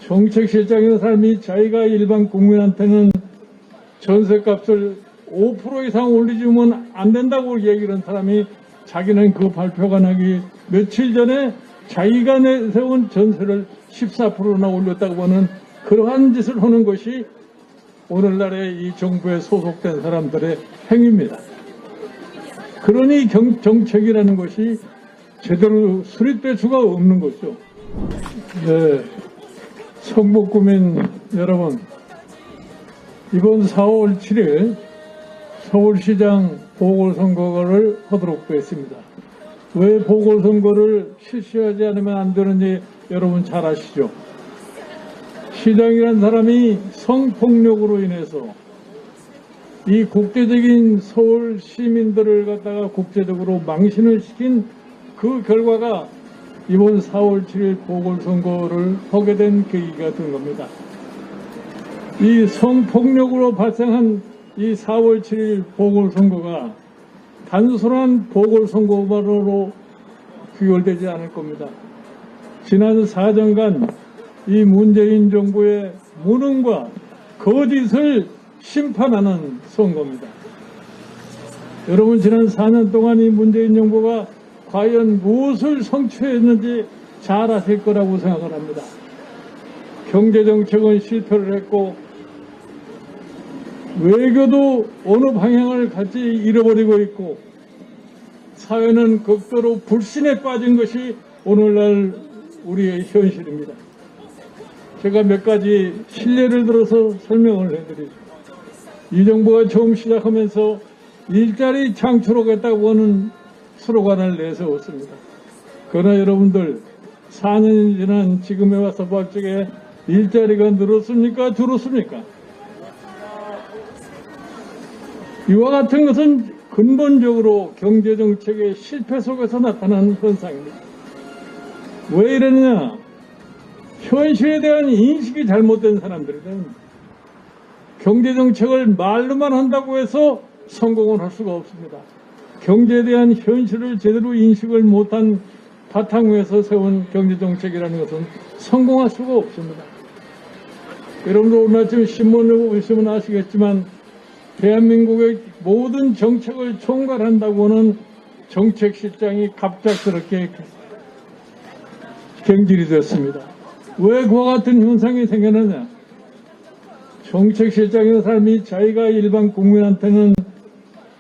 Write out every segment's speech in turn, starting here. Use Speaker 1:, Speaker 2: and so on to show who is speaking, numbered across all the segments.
Speaker 1: 정책실장의 삶이 자기가 일반 국민한테는 전셋값을 5% 이상 올리주면 안 된다고 얘기를 한 사람이 자기는 그 발표가 나기 며칠 전에 자기가 내세운 전세를 14%나 올렸다고 하는 그러한 짓을 하는 것이 오늘날의 이 정부에 소속된 사람들의 행위입니다. 그러니 정책이라는 것이 제대로 수립될 수가 없는 거죠. 네, 성북구민 여러분, 이번 4월 7일 서울시장 보궐선거를 하도록 되었습니다. 왜 보궐선거를 실시하지 않으면 안 되는지 여러분 잘 아시죠? 시장이라는 사람이 성폭력으로 인해서 이 국제적인 서울 시민들을 갖다가 국제적으로 망신을 시킨 그 결과가 이번 4월 7일 보궐선거를 하게 된 계기가 된 겁니다. 이 성폭력으로 발생한 이 4월 7일 보궐선거가 단순한 보궐선거만으로 귀결되지 않을 겁니다. 지난 4년간 이 문재인 정부의 무능과 거짓을 심판하는 선거입니다. 여러분, 지난 4년 동안 이 문재인 정부가 과연 무엇을 성취했는지 잘 아실 거라고 생각을 합니다. 경제정책은 실패를 했고 외교도 어느 방향을 갈지 잃어버리고 있고 사회는 극도로 불신에 빠진 것이 오늘날 우리의 현실입니다. 제가 몇 가지 실례를 들어서 설명을 해드리죠. 이 정부가 처음 시작하면서 일자리 창출하겠다고 하는 슬로건을 내세웠습니다. 그러나 여러분들 4년이 지난 지금에 와서 볼 적에 일자리가 늘었습니까? 줄었습니까? 이와 같은 것은 근본적으로 경제정책의 실패 속에서 나타나는 현상입니다. 왜 이러느냐? 현실에 대한 인식이 잘못된 사람들이든 경제정책을 말로만 한다고 해서 성공을 할 수가 없습니다. 경제에 대한 현실을 제대로 인식을 못한 바탕 위에서 세운 경제정책이라는 것은 성공할 수가 없습니다. 여러분도 오늘 아침 신문을 보시면 아시겠지만 대한민국의 모든 정책을 총괄한다고 하는 정책실장이 갑작스럽게 경질이 됐습니다. 왜 그와 같은 현상이 생겼느냐? 정책실장의 삶이 자기가 일반 국민한테는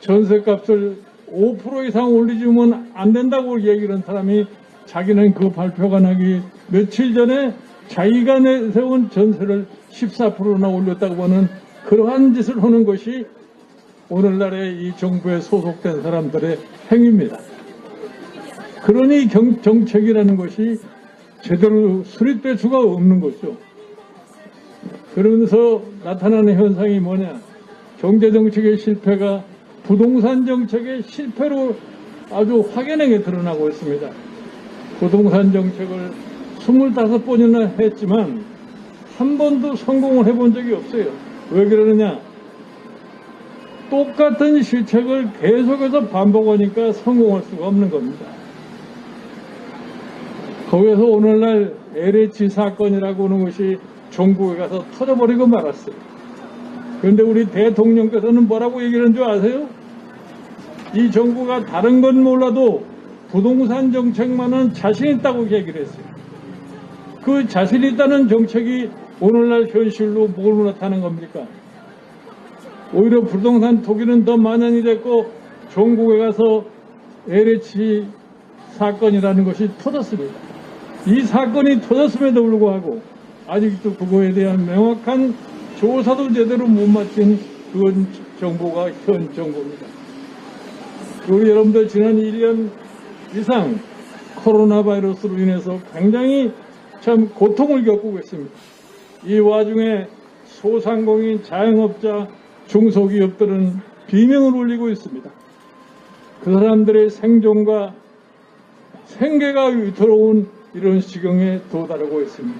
Speaker 1: 전셋값을 5% 이상 올리주면 안 된다고 얘기를 한 사람이 자기는 그 발표가 나기 며칠 전에 자기가 내세운 전세를 14%나 올렸다고 하는 그러한 짓을 하는 것이 오늘날의 이 정부에 소속된 사람들의 행위입니다. 그러니 정책이라는 것이 제대로 수립될 수가 없는 거죠. 그러면서 나타나는 현상이 뭐냐? 경제정책의 실패가 부동산 정책의 실패로 아주 확연하게 드러나고 있습니다. 부동산 정책을 25번이나 했지만 한 번도 성공을 해본 적이 없어요. 왜 그러느냐? 똑같은 실책을 계속해서 반복하니까 성공할 수가 없는 겁니다. 거기에서 오늘날 LH 사건이라고 하는 것이 전국에 가서 터져버리고 말았어요. 그런데 우리 대통령께서는 뭐라고 얘기를 한 줄 아세요? 이 정부가 다른 건 몰라도 부동산 정책만은 자신 있다고 얘기를 했어요. 그 자신 있다는 정책이 오늘날 현실로 뭘 나타나는 겁니까? 오히려 부동산 투기는 더 만연이 됐고 전국에 가서 LH 사건이라는 것이 터졌습니다. 이 사건이 터졌음에도 불구하고 아직도 그거에 대한 명확한 조사도 제대로 못 마친 그건 정부가 현 정부입니다. 우리 여러분들 지난 1년 이상 코로나 바이러스로 인해서 굉장히 참 고통을 겪고 있습니다. 이 와중에 소상공인, 자영업자, 중소기업들은 비명을 울리고 있습니다. 그 사람들의 생존과 생계가 위태로운 이런 지경에 도달하고 있습니다.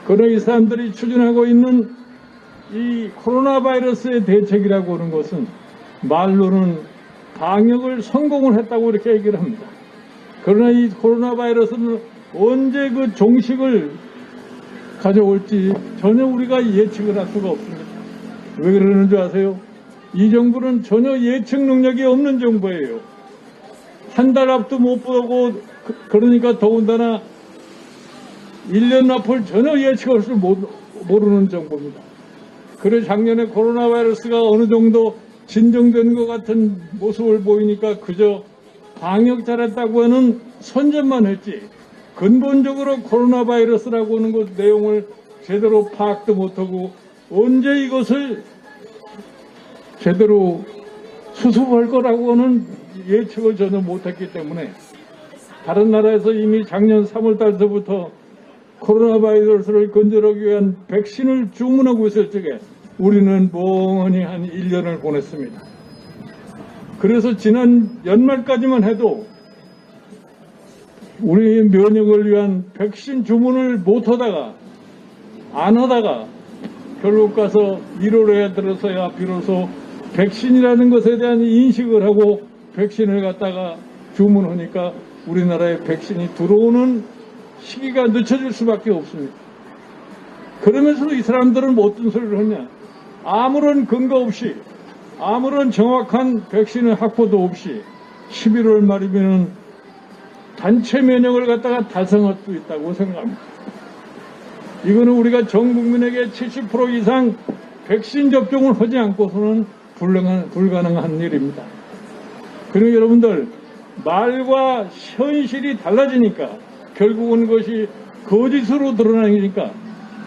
Speaker 1: 그러나 이 사람들이 추진하고 있는 이 코로나 바이러스의 대책이라고 하는 것은 말로는 방역을 성공을 했다고 이렇게 얘기를 합니다. 그러나 이 코로나 바이러스는 언제 그 종식을 가져올지 전혀 우리가 예측을 할 수가 없습니다. 왜 그러는 줄 아세요? 이 정부는 전혀 예측 능력이 없는 정부예요. 한 달 앞도 못 보고 그러니까 더군다나 1년 앞을 전혀 예측할 줄 모르는 정부입니다. 그래서 작년에 코로나 바이러스가 어느 정도 진정된 것 같은 모습을 보이니까 그저 방역 잘했다고 하는 선전만 했지 근본적으로 코로나 바이러스라고 하는 것 내용을 제대로 파악도 못하고 언제 이것을 제대로 수습할 거라고 하는 예측을 전혀 못했기 때문에 다른 나라에서 이미 작년 3월 달서부터 코로나 바이러스를 건절하기 위한 백신을 주문하고 있을 적에 우리는 멍하니 한 1년을 보냈습니다. 그래서 지난 연말까지만 해도 우리 면역을 위한 백신 주문을 못하다가 안 하다가 결국 가서 1월에 들어서야 비로소 백신이라는 것에 대한 인식을 하고 백신을 갖다가 주문하니까 우리나라에 백신이 들어오는 시기가 늦춰질 수밖에 없습니다. 그러면서도 이 사람들은 어떤 소리를 하냐. 아무런 근거 없이 아무런 정확한 백신의 확보도 없이 11월 말이면 단체 면역을 갖다가 달성할 수 있다고 생각합니다. 이거는 우리가 전 국민에게 70% 이상 백신 접종을 하지 않고서는 불가능한 일입니다. 그리고 여러분들 말과 현실이 달라지니까 결국은 그것이 거짓으로 드러나니까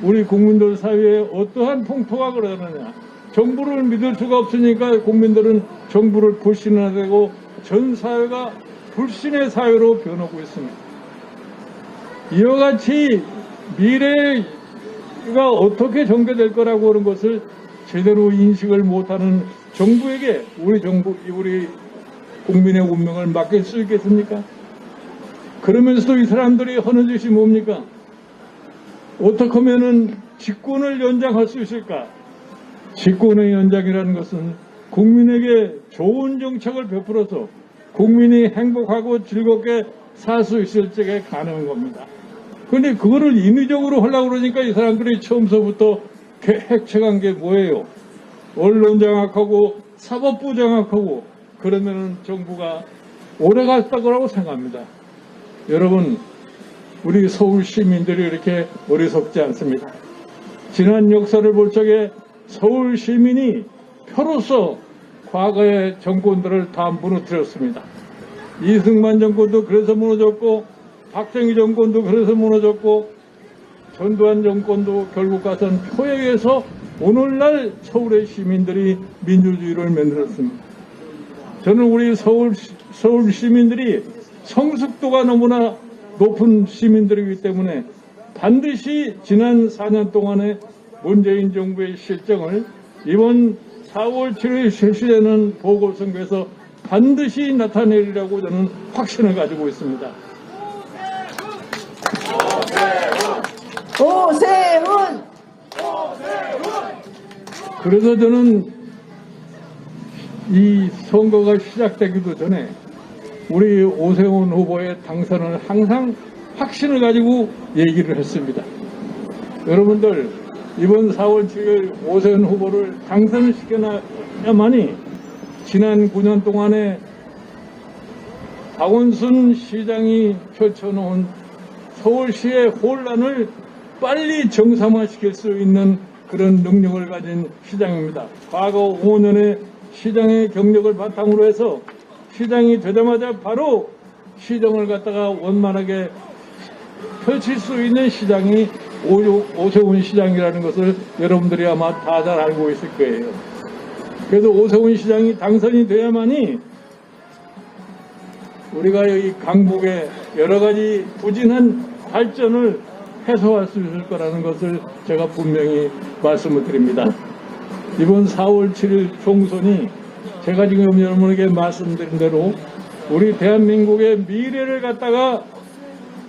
Speaker 1: 우리 국민들 사이에 어떠한 풍토가 그러느냐. 정부를 믿을 수가 없으니까 국민들은 정부를 불신하고 전 사회가 불신의 사회로 변하고 있습니다. 이와 같이 미래가 어떻게 전개될 거라고 하는 것을 제대로 인식을 못하는 정부에게 우리 국민의 운명을 맡길 수 있겠습니까? 그러면서도 이 사람들이 하는 짓이 뭡니까? 어떻게 하면은 직권을 연장할 수 있을까? 직권의 연장이라는 것은 국민에게 좋은 정책을 베풀어서 국민이 행복하고 즐겁게 살 수 있을 적에 가능한 겁니다. 그런데 그거를 인위적으로 하려고 그러니까 이 사람들이 처음서부터 핵책한 게 뭐예요? 언론 장악하고 사법부 장악하고 그러면은 정부가 오래 갈 거라고 생각합니다. 여러분, 우리 서울 시민들이 이렇게 어리석지 않습니다. 지난 역사를 볼 적에 서울 시민이 표로서 과거의 정권들을 다 무너뜨렸습니다. 이승만 정권도 그래서 무너졌고 박정희 정권도 그래서 무너졌고 전두환 정권도 결국 가선 표에 의해서 오늘날 서울의 시민들이 민주주의를 만들었습니다. 저는 우리 서울 시민들이 성숙도가 너무나 높은 시민들이기 때문에 반드시 지난 4년 동안의 문재인 정부의 실정을 이번 4월 7일 실시되는 보궐선거에서 반드시 나타내리라고 저는 확신을 가지고 있습니다.
Speaker 2: 오세훈!
Speaker 1: 그래서 저는 이 선거가 시작되기도 전에 우리 오세훈 후보의 당선을 항상 확신을 가지고 얘기를 했습니다. 여러분들 이번 4월 7일 오세훈 후보를 당선시켜야만이 지난 9년 동안에 박원순 시장이 펼쳐놓은 서울시의 혼란을 빨리 정상화시킬 수 있는 그런 능력을 가진 시장입니다. 과거 5년의 시장의 경력을 바탕으로 해서 시장이 되자마자 바로 시정을 갖다가 원만하게 펼칠 수 있는 시장이 오세훈 시장이라는 것을 여러분들이 아마 다 잘 알고 있을 거예요. 그래서 오세훈 시장이 당선이 돼야만이 우리가 여기 강북의 여러 가지 부진한 발전을 해소할 수 있을 거라는 것을 제가 분명히 말씀을 드립니다. 이번 4월 7일 총선이 제가 지금 여러분에게 말씀드린 대로 우리 대한민국의 미래를 갖다가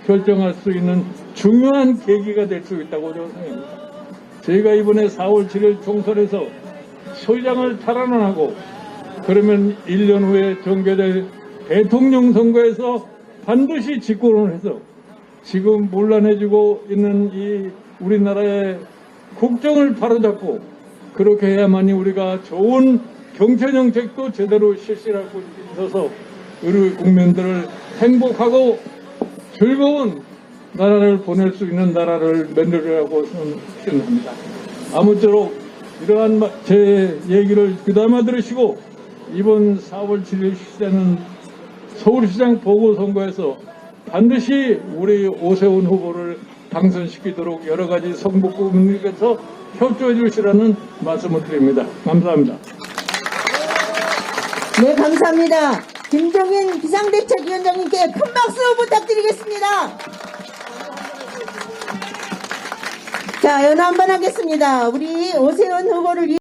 Speaker 1: 결정할 수 있는 중요한 계기가 될 수 있다고 저는 생각합니다. 저희가 이번에 4월 7일 총선에서 소장을 탈환하고 그러면 1년 후에 전개될 대통령 선거에서 반드시 집권을 해서 지금 문란해지고 있는 이 우리나라의 국정을 바로잡고 그렇게 해야만이 우리가 좋은 경제 정책도 제대로 실시할 수 있어서 우리 국민들을 행복하고 즐거운 나라를 보낼 수 있는 나라를 만들려고 생각합니다. 아무쪼록 이러한 제 얘기를 귀담아 들으시고 이번 4월 7일 실시되는 서울시장 보궐선거에서 반드시 우리 오세훈 후보를 당선시키도록 여러 가지 성북구민들께서 협조해 주시라는 말씀을 드립니다. 감사합니다.
Speaker 2: 네, 감사합니다. 김종인 비상대책위원장님께 큰 박수 부탁드리겠습니다. 자, 연호 한번 하겠습니다. 우리 오세훈 후보를 위해